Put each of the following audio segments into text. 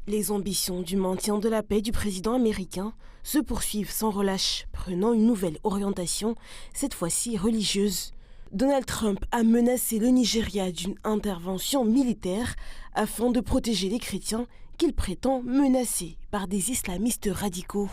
Les ambitions du maintien de la paix du président américain se poursuivent sans relâche, prenant une nouvelle orientation, cette fois-ci religieuse. Donald Trump a menacé le Nigeria d'une intervention militaire afin de protéger les chrétiens qu'il prétend menacés par des islamistes radicaux.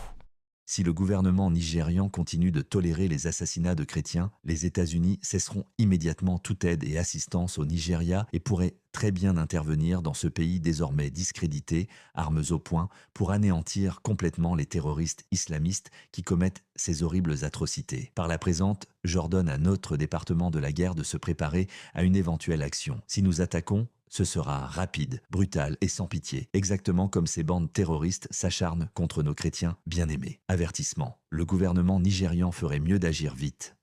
Si le gouvernement nigérian continue de tolérer les assassinats de chrétiens, les États-Unis cesseront immédiatement toute aide et assistance au Nigeria et pourraient très bien intervenir dans ce pays désormais discrédité, armes au poing, pour anéantir complètement les terroristes islamistes qui commettent ces horribles atrocités. Par la présente, j'ordonne à notre département de la guerre de se préparer à une éventuelle action. Si nous attaquons, ce sera rapide, brutal et sans pitié, exactement comme ces bandes terroristes s'acharnent contre nos chrétiens bien-aimés. Avertissement, le gouvernement nigérian ferait mieux d'agir vite.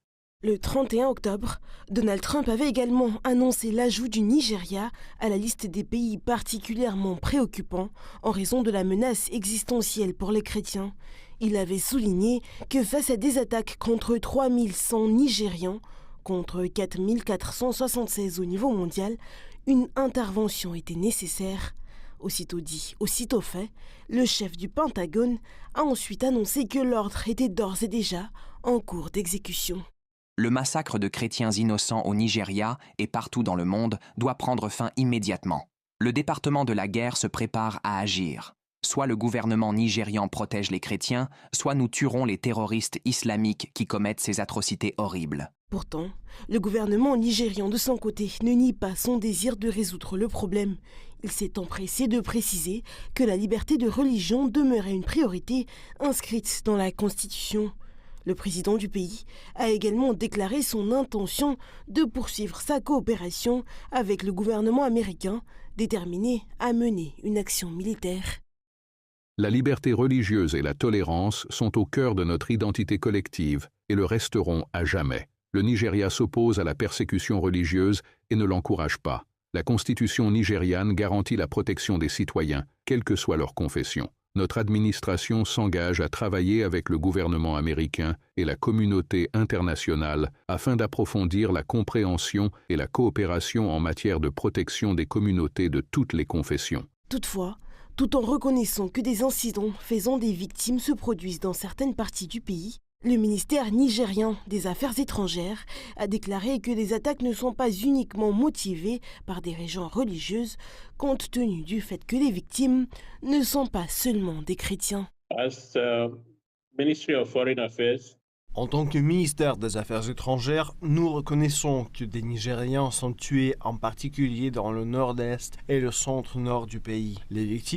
Le 31 octobre, Donald Trump avait également annoncé l'ajout du Nigeria à la liste des pays particulièrement préoccupants en raison de la menace existentielle pour les chrétiens. Il avait souligné que face à des attaques contre 3100 Nigérians, contre 4476 au niveau mondial, une intervention était nécessaire. Aussitôt dit, aussitôt fait, le chef du Pentagone a ensuite annoncé que l'ordre était d'ores et déjà en cours d'exécution. Le massacre de chrétiens innocents au Nigeria et partout dans le monde doit prendre fin immédiatement. Le département de la guerre se prépare à agir. Soit le gouvernement nigérian protège les chrétiens, soit nous tuerons les terroristes islamiques qui commettent ces atrocités horribles. Pourtant, le gouvernement nigérian de son côté ne nie pas son désir de résoudre le problème. Il s'est empressé de préciser que la liberté de religion demeurait une priorité inscrite dans la Constitution. Le président du pays a également déclaré son intention de poursuivre sa coopération avec le gouvernement américain, déterminé à mener une action militaire. La liberté religieuse et la tolérance sont au cœur de notre identité collective et le resteront à jamais. Le Nigeria s'oppose à la persécution religieuse et ne l'encourage pas. La constitution nigériane garantit la protection des citoyens, quelle que soit leur confession. Notre administration s'engage à travailler avec le gouvernement américain et la communauté internationale afin d'approfondir la compréhension et la coopération en matière de protection des communautés de toutes les confessions. Toutefois, tout en reconnaissant que des incidents faisant des victimes se produisent dans certaines parties du pays, le ministère nigérien des Affaires étrangères a déclaré que les attaques ne sont pas uniquement motivées par des raisons religieuses, compte tenu du fait que les victimes ne sont pas seulement des chrétiens. En tant que ministère des Affaires étrangères, nous reconnaissons que des Nigérians sont tués, en particulier dans le nord-est et le centre-nord du pays. Les victimes